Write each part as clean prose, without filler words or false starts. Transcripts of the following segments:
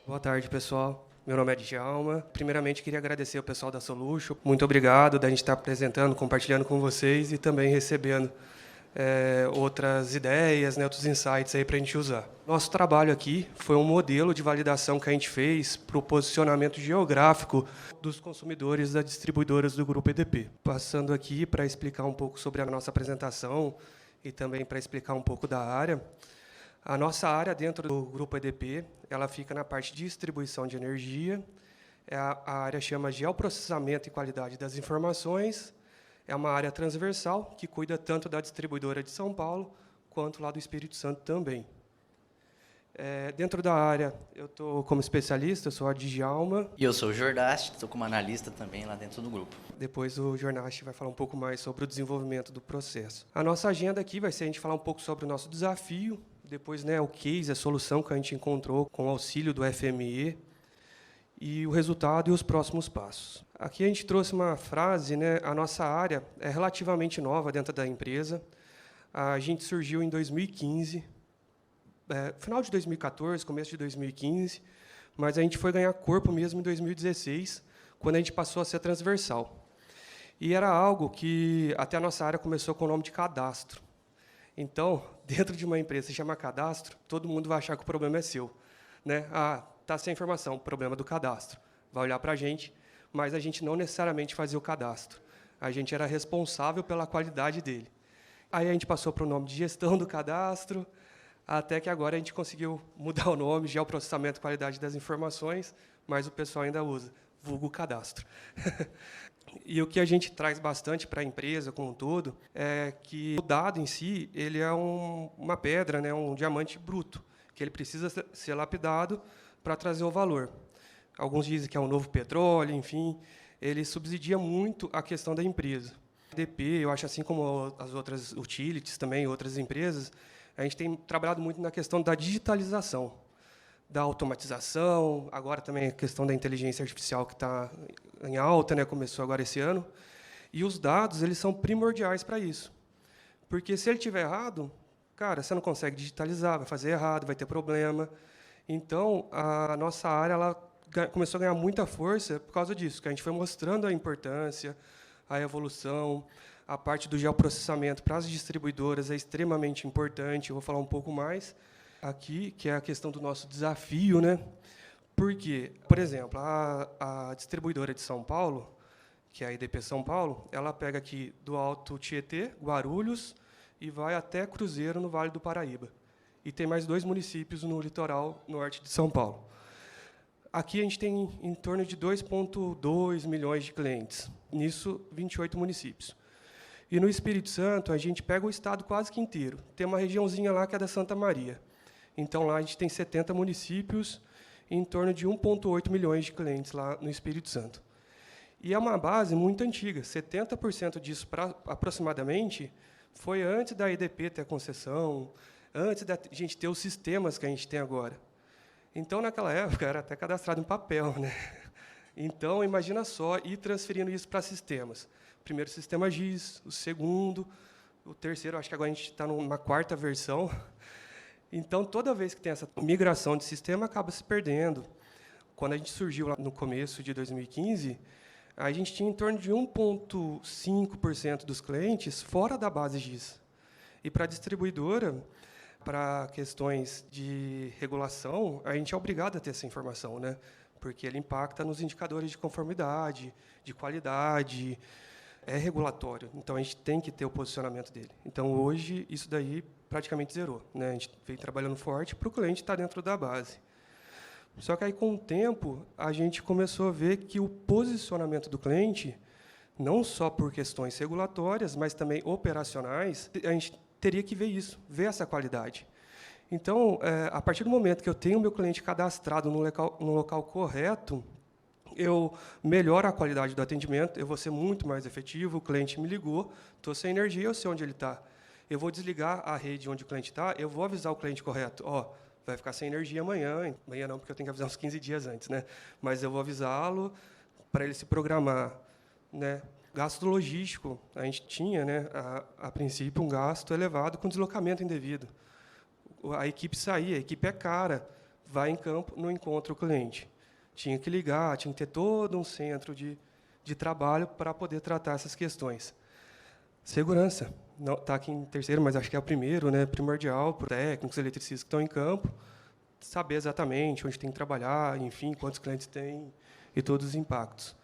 Boa tarde, pessoal. Meu nome é Djalma. Primeiramente, queria agradecer ao pessoal da Solution. Muito obrigado da gente estar apresentando, compartilhando com vocês e também recebendo outras ideias, né, outros insights aí para a gente usar. Nosso trabalho aqui foi um modelo de validação que a gente fez para o posicionamento geográfico dos consumidores das distribuidoras do Grupo EDP. Passando aqui para explicar um pouco sobre a nossa apresentação e também para explicar um pouco da área. A nossa área dentro do Grupo EDP, ela fica na parte de distribuição de energia. A área chama Geoprocessamento e Qualidade das Informações. É uma área transversal que cuida tanto da distribuidora de São Paulo quanto lá do Espírito Santo também. Dentro da área, eu estou como especialista, eu sou a Djalma. E eu sou o Jordache, estou como analista também lá dentro do grupo. Depois o Jornache vai falar um pouco mais sobre o desenvolvimento do processo. A nossa agenda aqui vai ser a gente falar um pouco sobre o nosso desafio, depois, né, o case, a solução que a gente encontrou com o auxílio do FME, e o resultado e os próximos passos. Aqui a gente trouxe uma frase, né, a nossa área é relativamente nova dentro da empresa. A gente surgiu em 2015, final de 2014, começo de 2015, mas a gente foi ganhar corpo mesmo em 2016, quando a gente passou a ser transversal. E era algo que até a nossa área começou com o nome de cadastro. Então, dentro de uma empresa que se chama cadastro, todo mundo vai achar que o problema é seu, né? Está sem informação, problema do cadastro. Vai olhar para a gente, mas a gente não necessariamente fazia o cadastro. A gente era responsável pela qualidade dele. Aí a gente passou para o nome de gestão do cadastro, até que agora a gente conseguiu mudar o nome, Geoprocessamento e Qualidade das Informações, mas o pessoal ainda usa, vulgo cadastro. E o que a gente traz bastante para a empresa como um todo é que o dado em si ele é uma pedra, né, um diamante bruto, que ele precisa ser lapidado para trazer o valor. Alguns dizem que é um novo petróleo, enfim, ele subsidia muito a questão da empresa. A EDP, eu acho assim como as outras utilities também, outras empresas, a gente tem trabalhado muito na questão da digitalização, da automatização, agora também a questão da inteligência artificial que está em alta, né, começou agora esse ano, e os dados eles são primordiais para isso. Porque se ele estiver errado, cara, você não consegue digitalizar, vai fazer errado, vai ter problema. Então, a nossa área ela começou a ganhar muita força por causa disso, que a gente foi mostrando a importância, a evolução, a parte do geoprocessamento para as distribuidoras é extremamente importante, eu vou falar um pouco mais aqui, que é a questão do nosso desafio, né? Porque, por exemplo, a distribuidora de São Paulo, que é a EDP São Paulo, ela pega aqui do Alto Tietê, Guarulhos, e vai até Cruzeiro, no Vale do Paraíba. E tem mais 2 municípios no litoral norte de São Paulo. Aqui a gente tem em torno de 2,2 milhões de clientes, nisso 28 municípios. E no Espírito Santo, a gente pega o estado quase que inteiro. Tem uma regiãozinha lá que é da Santa Maria. Então, lá a gente tem 70 municípios, em torno de 1,8 milhões de clientes lá no Espírito Santo. E é uma base muito antiga, 70% disso, aproximadamente, foi antes da EDP ter a concessão, antes da gente ter os sistemas que a gente tem agora. Então, naquela época, era até cadastrado em papel, né? Então, imagina só, ir transferindo isso para sistemas. Primeiro sistema GIS, o segundo, o terceiro, acho que agora a gente está numa 4ª versão. Então, toda vez que tem essa migração de sistema, acaba se perdendo. Quando a gente surgiu lá no começo de 2015, a gente tinha em torno de 1,5% dos clientes fora da base GIS. E para a distribuidora, para questões de regulação, a gente é obrigado a ter essa informação, né? Porque ele impacta nos indicadores de conformidade, de qualidade, é regulatório. Então, a gente tem que ter o posicionamento dele. Então, hoje, isso daí praticamente zerou, né? A gente vem trabalhando forte para o cliente estar dentro da base. Só que aí, com o tempo, a gente começou a ver que o posicionamento do cliente, não só por questões regulatórias, mas também operacionais, a gente teria que ver isso, ver essa qualidade. Então, a partir do momento que eu tenho o meu cliente cadastrado no local correto, eu melhoro a qualidade do atendimento, eu vou ser muito mais efetivo, o cliente me ligou, estou sem energia, eu sei onde ele está. Eu vou desligar a rede onde o cliente está, eu vou avisar o cliente correto. Vai ficar sem energia amanhã. Amanhã não, porque eu tenho que avisar uns 15 dias antes, né? Mas eu vou avisá-lo para ele se programar, né? Gasto logístico. A gente tinha, né, a princípio, um gasto elevado com deslocamento indevido. A equipe saía, a equipe é cara. vai em campo, não encontra o cliente. Tinha que ligar, tinha que ter todo um centro de trabalho para poder tratar essas questões. Segurança, não está aqui em terceiro, mas acho que é o primeiro, né, primordial para técnicos, eletricistas que estão em campo, saber exatamente onde tem que trabalhar, enfim, quantos clientes tem e todos os impactos.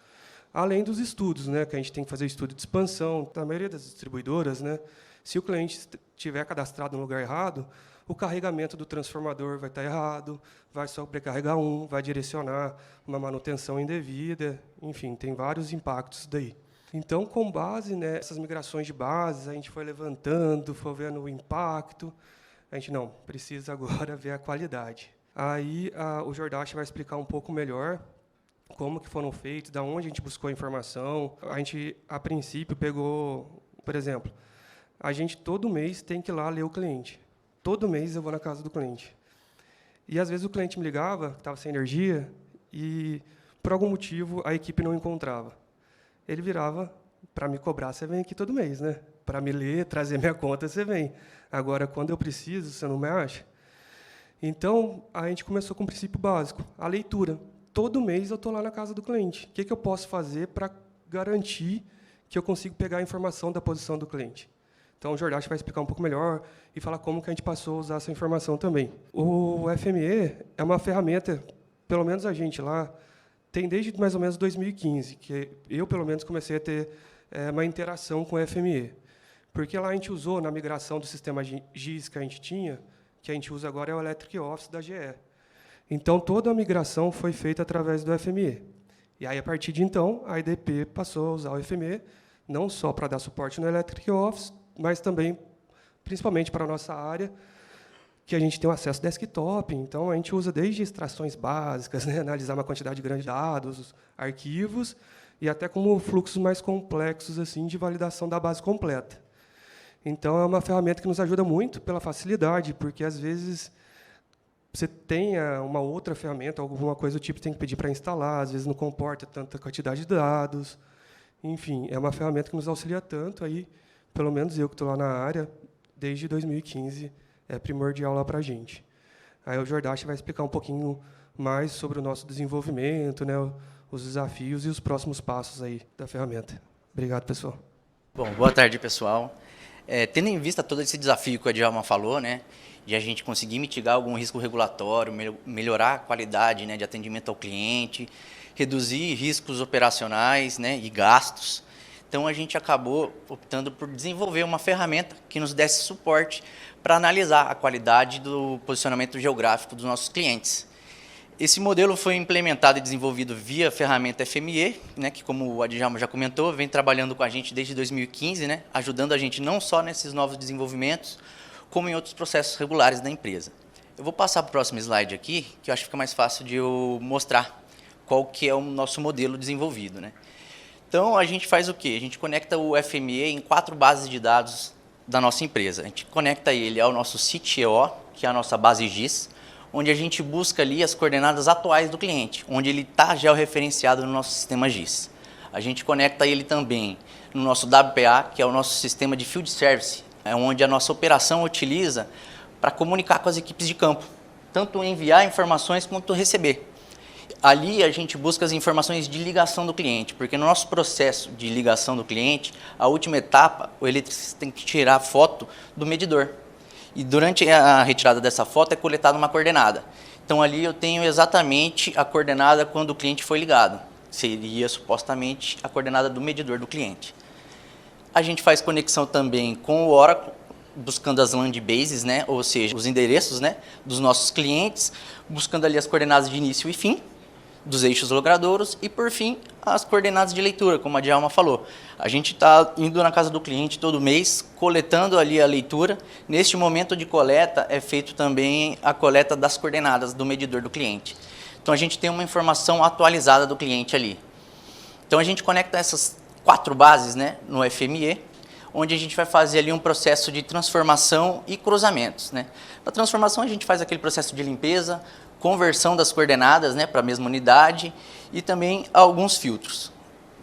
Além dos estudos, né, que a gente tem que fazer estudo de expansão. Na maioria das distribuidoras, né, se o cliente estiver cadastrado no lugar errado, o carregamento do transformador vai estar errado, vai sobrecarregar vai direcionar uma manutenção indevida, enfim, tem vários impactos daí. Então, com base nessas migrações de bases, a gente foi levantando, foi vendo o impacto. A gente não precisa agora ver a qualidade. Aí o Jordache vai explicar um pouco melhor como que foram feitos, da onde a gente buscou a informação. A gente, a princípio, pegou, por exemplo, a gente todo mês tem que ir lá ler o cliente. Todo mês eu vou na casa do cliente. E, às vezes, o cliente me ligava, estava sem energia, e, por algum motivo, a equipe não encontrava. Ele virava para me cobrar, você vem aqui todo mês, né? Para me ler, trazer minha conta, você vem. Agora, quando eu preciso, você não me acha? Então, a gente começou com um princípio básico, a leitura. Todo mês eu estou lá na casa do cliente. O que eu posso fazer para garantir que eu consigo pegar a informação da posição do cliente? Então, o Jordache vai explicar um pouco melhor e falar como que a gente passou a usar essa informação também. O FME é uma ferramenta, pelo menos a gente lá, tem desde mais ou menos 2015, que eu, pelo menos, comecei a ter uma interação com o FME. Porque lá a gente usou, na migração do sistema GIS que a gente tinha, que a gente usa agora é o Electric Office da GE. Então, toda a migração foi feita através do FME. E aí, a partir de então, a IDP passou a usar o FME, não só para dar suporte no Electric Office, mas também, principalmente para a nossa área, que a gente tem um acesso desktop. Então, a gente usa desde extrações básicas, né, analisar uma quantidade grande de dados, arquivos, e até como fluxos mais complexos assim, de validação da base completa. Então, é uma ferramenta que nos ajuda muito pela facilidade, porque, às vezes, você tem uma outra ferramenta, alguma coisa do tipo, tem que pedir para instalar, às vezes não comporta tanta quantidade de dados. Enfim, é uma ferramenta que nos auxilia tanto, aí, pelo menos eu que estou lá na área, desde 2015, é primordial lá para a gente. Aí o Jordache vai explicar um pouquinho mais sobre o nosso desenvolvimento, né, os desafios e os próximos passos aí da ferramenta. Obrigado, pessoal. Bom, boa tarde, pessoal. Tendo em vista todo esse desafio que o Djalma falou, né, de a gente conseguir mitigar algum risco regulatório, melhorar a qualidade, né, de atendimento ao cliente, reduzir riscos operacionais, né, e gastos, então a gente acabou optando por desenvolver uma ferramenta que nos desse suporte para analisar a qualidade do posicionamento geográfico dos nossos clientes. Esse modelo foi implementado e desenvolvido via ferramenta FME, né, que, como o Djalma já comentou, vem trabalhando com a gente desde 2015, né, ajudando a gente não só nesses novos desenvolvimentos, como em outros processos regulares da empresa. Eu vou passar para o próximo slide aqui, que eu acho que fica mais fácil de eu mostrar qual que é o nosso modelo desenvolvido, né. Então, a gente faz o quê? A gente conecta o FME em 4 bases de dados da nossa empresa. A gente conecta ele ao nosso CTO, que é a nossa base GIS, onde a gente busca ali as coordenadas atuais do cliente, onde ele está georreferenciado no nosso sistema GIS. A gente conecta ele também no nosso WPA, que é o nosso sistema de Field Service, onde a nossa operação utiliza para comunicar com as equipes de campo, tanto enviar informações quanto receber. Ali a gente busca as informações de ligação do cliente, porque no nosso processo de ligação do cliente, a última etapa, o eletricista tem que tirar a foto do medidor. E durante a retirada dessa foto é coletada uma coordenada. Então ali eu tenho exatamente a coordenada quando o cliente foi ligado. Seria supostamente a coordenada do medidor do cliente. A gente faz conexão também com o Oracle, buscando as land bases, né? Ou seja, os endereços, né, dos nossos clientes, buscando ali as coordenadas de início e fim dos eixos logradouros e, por fim, as coordenadas de leitura, como a Djalma falou. A gente está indo na casa do cliente todo mês, coletando ali a leitura. Neste momento de coleta, é feito também a coleta das coordenadas do medidor do cliente. Então, a gente tem uma informação atualizada do cliente ali. Então, a gente conecta essas 4 bases, né, no FME, onde a gente vai fazer ali um processo de transformação e cruzamentos, né. Na transformação, a gente faz aquele processo de limpeza, conversão das coordenadas, né, para a mesma unidade e também alguns filtros,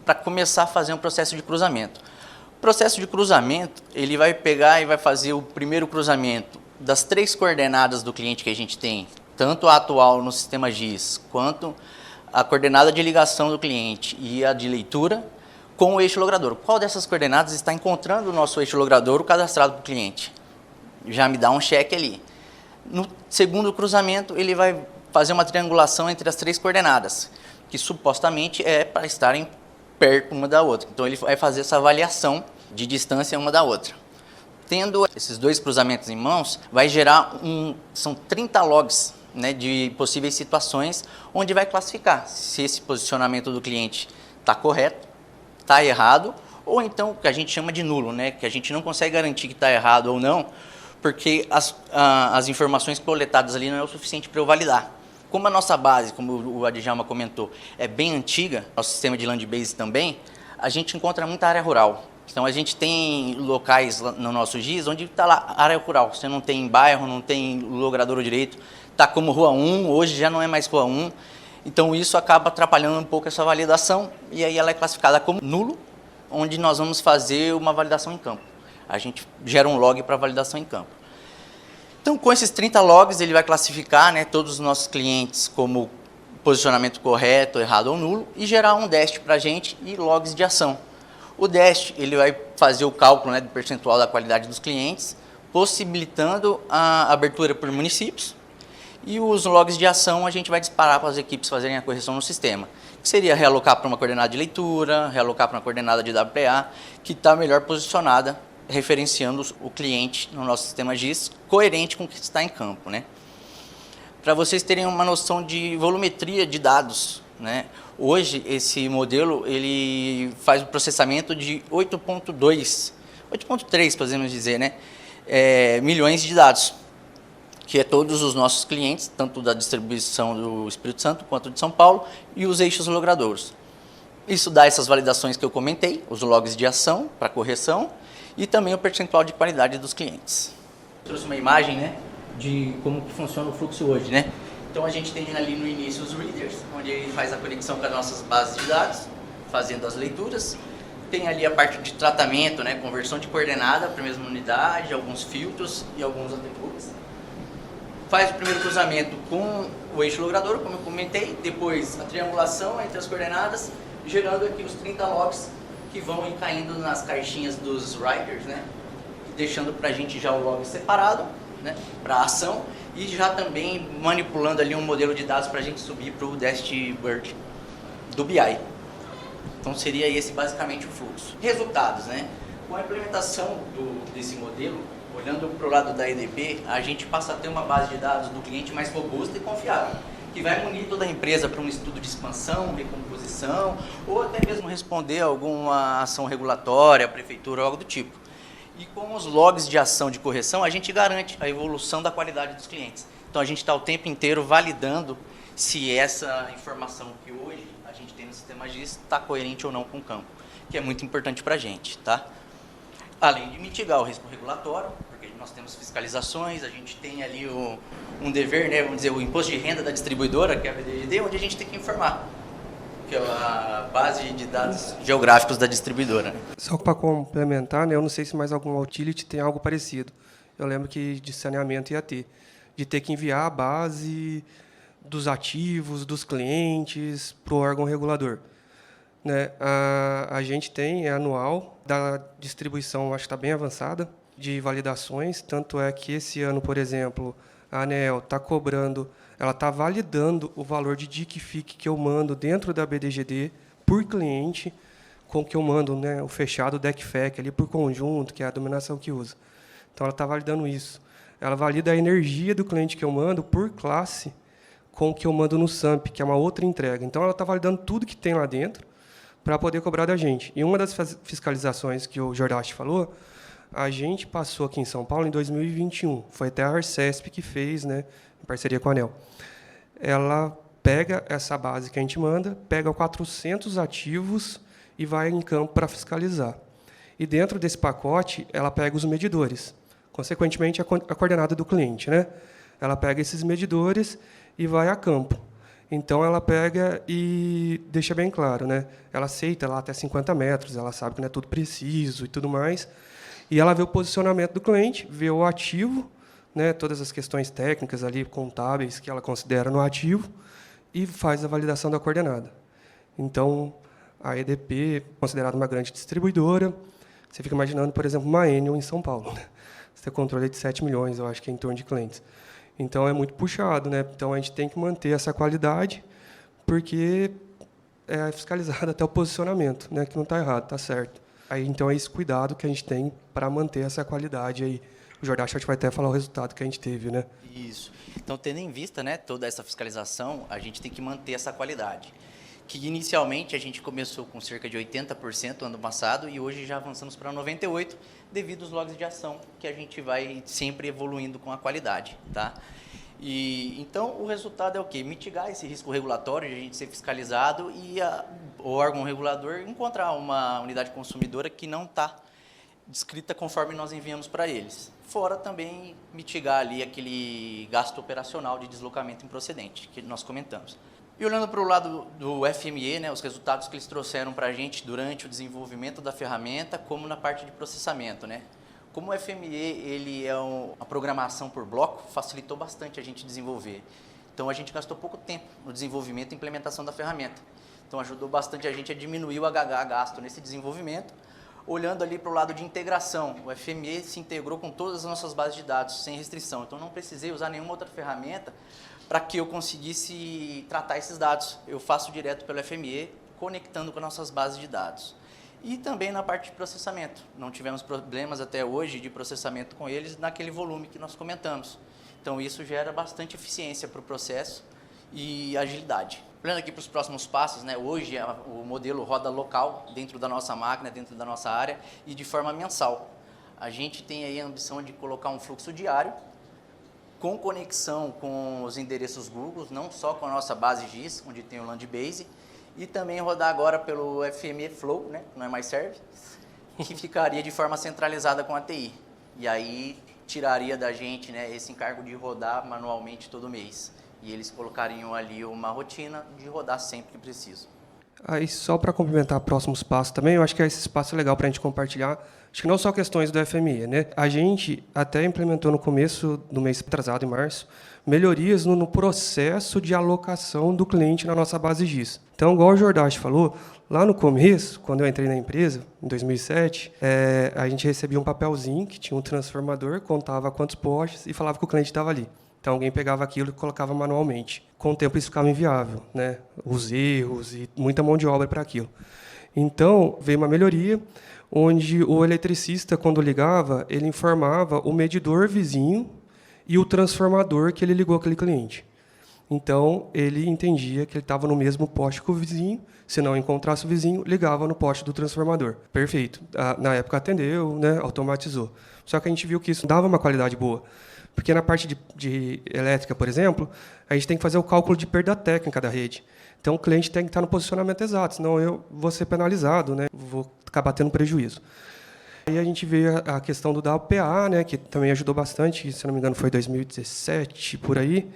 para começar a fazer um processo de cruzamento. O processo de cruzamento, ele vai pegar e vai fazer o primeiro cruzamento das 3 coordenadas do cliente que a gente tem tanto a atual no sistema GIS, quanto a coordenada de ligação do cliente e a de leitura, com o eixo logradouro. Qual dessas coordenadas está encontrando o nosso eixo logradouro cadastrado para o cliente? Já me dá um check ali. No segundo cruzamento, ele vai fazer uma triangulação entre as 3 coordenadas, que supostamente é para estarem perto uma da outra. Então, ele vai fazer essa avaliação de distância uma da outra. Tendo esses 2 cruzamentos em mãos, vai gerar são 30 logs, né, de possíveis situações, onde vai classificar se esse posicionamento do cliente está correto, está errado, ou então o que a gente chama de nulo, né, que a gente não consegue garantir que está errado ou não, porque as informações coletadas ali não é o suficiente para eu validar. Como a nossa base, como o Adjalma comentou, é bem antiga, nosso sistema de land base também, a gente encontra muita área rural. Então, a gente tem locais no nosso GIS onde está lá área rural. Você não tem bairro, não tem logradouro direito, está como Rua 1, hoje já não é mais Rua 1. Então, isso acaba atrapalhando um pouco essa validação e aí ela é classificada como nulo, onde nós vamos fazer uma validação em campo. A gente gera um log para validação em campo. Então, com esses 30 logs, ele vai classificar, né, todos os nossos clientes como posicionamento correto, errado ou nulo e gerar um DEST para a gente e logs de ação. O DEST ele vai fazer o cálculo, né, do percentual da qualidade dos clientes, possibilitando a abertura por municípios. E os logs de ação a gente vai disparar para as equipes fazerem a correção no sistema. Que seria realocar para uma coordenada de leitura, realocar para uma coordenada de WPA, que está melhor posicionada, referenciando o cliente no nosso sistema GIS, coerente com o que está em campo, né? Para vocês terem uma noção de volumetria de dados, né? Hoje, esse modelo ele faz o processamento de 8.3, podemos dizer, né? Milhões de dados, que é todos os nossos clientes, tanto da distribuição do Espírito Santo quanto de São Paulo, e os eixos logradouros. Isso dá essas validações que eu comentei, os logs de ação para correção, e também o percentual de qualidade dos clientes. Eu trouxe uma imagem, né, de como que funciona o fluxo hoje, né? Então, a gente tem ali no início os readers, onde ele faz a conexão com as nossas bases de dados, fazendo as leituras. Tem ali a parte de tratamento, né, conversão de coordenada para a mesma unidade, alguns filtros e alguns atributos. Faz o primeiro cruzamento com o eixo logradouro, como eu comentei, depois a triangulação entre as coordenadas, gerando aqui os 30 logs que vão ir caindo nas caixinhas dos riders, né, deixando para a gente já o log separado, né, para ação, e já também manipulando ali um modelo de dados para a gente subir para o dashboard do BI. Então, seria esse basicamente o fluxo. Resultados, né? Com a implementação desse modelo, olhando para o lado da EDP, a gente passa a ter uma base de dados do cliente mais robusta e confiável, que vai munir toda a empresa para um estudo de expansão, recomposição, ou até mesmo responder a alguma ação regulatória, a prefeitura ou algo do tipo. E com os logs de ação de correção, a gente garante a evolução da qualidade dos clientes. Então, a gente está o tempo inteiro validando se essa informação que hoje a gente tem no sistema GIS está coerente ou não com o campo, que é muito importante para a gente, tá? Além de mitigar o risco regulatório, porque nós temos fiscalizações, a gente tem ali um dever, né, vamos dizer, o imposto de renda da distribuidora, que é a BDGD, onde a gente tem que informar, que é a base de dados geográficos da distribuidora. Só para complementar, né, eu não sei se mais algum utility tem algo parecido. Eu lembro que de saneamento ia ter, de ter que enviar a base dos ativos, dos clientes, para o órgão regulador. Né? A gente tem, é anual, da distribuição, acho que está bem avançada, de validações, tanto é que esse ano, por exemplo, a ANEEL está cobrando, ela está validando o valor de DIC/FIC que eu mando dentro da BDGD por cliente, com que eu mando, né, o fechado DEC/FEC ali por conjunto, que é a dominação que usa. Então, ela está validando isso. Ela valida a energia do cliente que eu mando por classe com o que eu mando no SAMP, que é uma outra entrega. Então, ela está validando tudo que tem lá dentro para poder cobrar da gente. E uma das fiscalizações que o Jordache falou, a gente passou aqui em São Paulo em 2021. Foi até a Arcesp que fez, né, em parceria com a ANEEL. Ela pega essa base que a gente manda, pega 400 ativos e vai em campo para fiscalizar. E dentro desse pacote, ela pega os medidores, consequentemente, a coordenada do cliente, né? Ela pega esses medidores e vai a campo. Então, ela pega e deixa bem claro, né? Ela aceita lá até 50 metros, ela sabe que não é tudo preciso e tudo mais, e ela vê o posicionamento do cliente, vê o ativo, né, todas as questões técnicas ali, contábeis, que ela considera no ativo, e faz a validação da coordenada. Então, a EDP, considerada uma grande distribuidora, você fica imaginando, por exemplo, uma Enel em São Paulo. Né? Você tem controle de 7 milhões, eu acho que é em torno de clientes. Então, é muito puxado. Né? Então, a gente tem que manter essa qualidade, porque é fiscalizado até o posicionamento, né? Que não está errado, está certo. Aí, então, é esse cuidado que a gente tem para manter essa qualidade. Aí, o Jordache vai até falar o resultado que a gente teve. Né? Isso. Então, tendo em vista, né, toda essa fiscalização, a gente tem que manter essa qualidade. Que inicialmente a gente começou com cerca de 80% ano passado e hoje já avançamos para 98% devido aos logs de ação, que a gente vai sempre evoluindo com a qualidade. Tá? E, então, o resultado é o quê? Mitigar esse risco regulatório de a gente ser fiscalizado e o órgão regulador encontrar uma unidade consumidora que não está descrita conforme nós enviamos para eles. Fora também mitigar ali aquele gasto operacional de deslocamento improcedente, que nós comentamos. E olhando para o lado do FME, né, os resultados que eles trouxeram para a gente durante o desenvolvimento da ferramenta, como na parte de processamento. Né? Como o FME ele é uma programação por bloco, facilitou bastante a gente desenvolver. Então, a gente gastou pouco tempo no desenvolvimento e implementação da ferramenta. Então, ajudou bastante a gente a diminuir o HH gasto nesse desenvolvimento. Olhando ali para o lado de integração, o FME se integrou com todas as nossas bases de dados, sem restrição. Então, não precisei usar nenhuma outra ferramenta para que eu conseguisse tratar esses dados. Eu faço direto pelo FME, conectando com as nossas bases de dados. E também na parte de processamento. Não tivemos problemas até hoje de processamento com eles naquele volume que nós comentamos. Então, isso gera bastante eficiência para o processo e agilidade. Olhando aqui para os próximos passos, né, hoje o modelo roda local, dentro da nossa máquina, dentro da nossa área, e de forma mensal. A gente tem aí a ambição de colocar um fluxo diário, com conexão com os endereços Google, não só com a nossa base GIS, onde tem o Landbase, e também rodar agora pelo FME Flow, né, que não é mais serve, que ficaria de forma centralizada com a TI. E aí tiraria da gente, né, esse encargo de rodar manualmente todo mês. E eles colocariam ali uma rotina de rodar sempre que preciso. Aí, só para complementar próximos passos também, eu acho que esse espaço é legal para a gente compartilhar. Acho que não só questões do FME, né? A gente até implementou no começo do mês atrasado, em março, melhorias no processo de alocação do cliente na nossa base GIS. Então, igual o Jordache falou, lá no começo, quando eu entrei na empresa, em 2007, a gente recebia um papelzinho que tinha um transformador, contava quantos postes e falava que o cliente estava ali. Então, alguém pegava aquilo e colocava manualmente. Com o tempo, isso ficava inviável, né? Os erros e muita mão de obra para aquilo. Então, veio uma melhoria, onde o eletricista, quando ligava, ele informava o medidor vizinho e o transformador que ele ligou aquele cliente. Então, ele entendia que ele estava no mesmo poste que o vizinho. Se não encontrasse o vizinho, ligava no poste do transformador. Perfeito. Na época, atendeu, né? Automatizou. Só que a gente viu que isso dava uma qualidade boa. Porque na parte de elétrica, por exemplo, a gente tem que fazer o cálculo de perda técnica da rede. Então, o cliente tem que estar no posicionamento exato, senão eu vou ser penalizado, né? Vou acabar tendo prejuízo. Aí a gente veio a questão do WPA, né? Que também ajudou bastante, se não me engano foi 2017, por aí,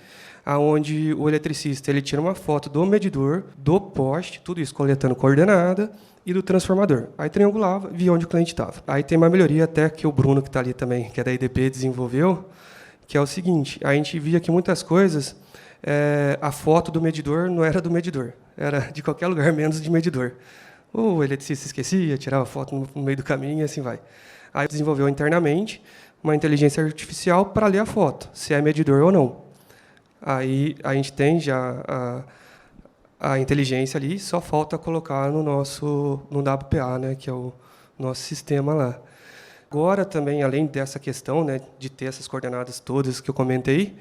onde o eletricista ele tira uma foto do medidor, do poste, tudo isso coletando coordenada, e do transformador. Aí triangulava, via onde o cliente estava. Aí tem uma melhoria até que o Bruno, que está ali também, que é da IDP, desenvolveu, que é o seguinte, a gente via que muitas coisas, a foto do medidor não era do medidor, era de qualquer lugar, menos de medidor. O eletricista esquecia, tirava foto no meio do caminho e assim vai. Aí desenvolveu internamente uma inteligência artificial para ler a foto, se é medidor ou não. Aí a gente tem já a inteligência ali, só falta colocar no WPA, né, que é o nosso sistema lá. Agora, também, além dessa questão, né, de ter essas coordenadas todas que eu comentei,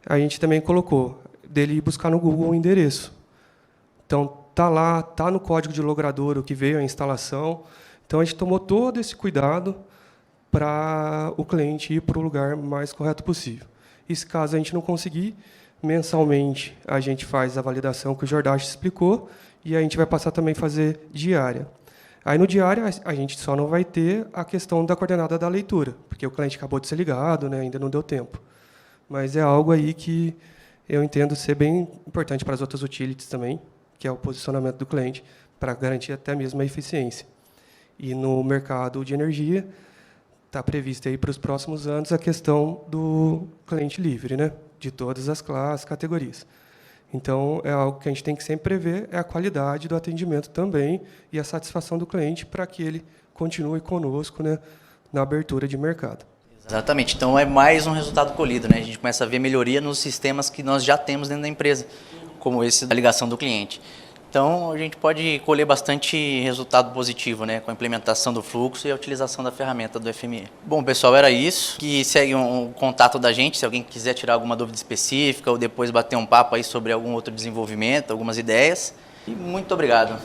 a gente também colocou dele ir buscar no Google o endereço. Então, está lá, está no código de logrador o que veio a instalação. Então, a gente tomou todo esse cuidado para o cliente ir para o lugar mais correto possível. E, se caso a gente não conseguir, mensalmente a gente faz a validação que o Jordache explicou e a gente vai passar também a fazer diária. Aí, no diário, a gente só não vai ter a questão da coordenada da leitura, porque o cliente acabou de ser ligado, né, ainda não deu tempo. Mas é algo aí que eu entendo ser bem importante para as outras utilities também, que é o posicionamento do cliente, para garantir até mesmo a eficiência. E no mercado de energia, está prevista aí para os próximos anos a questão do cliente livre, né? De todas as classes, categorias. Então, é algo que a gente tem que sempre prever, é a qualidade do atendimento também e a satisfação do cliente para que ele continue conosco, né, na abertura de mercado. Exatamente. Então, é mais um resultado colhido, né? A gente começa a ver melhoria nos sistemas que nós já temos dentro da empresa, como esse da ligação do cliente. Então, a gente pode colher bastante resultado positivo, né, com a implementação do fluxo e a utilização da ferramenta do FME. Bom, pessoal, era isso. Que segue um contato da gente, se alguém quiser tirar alguma dúvida específica ou depois bater um papo aí sobre algum outro desenvolvimento, algumas ideias. E muito obrigado.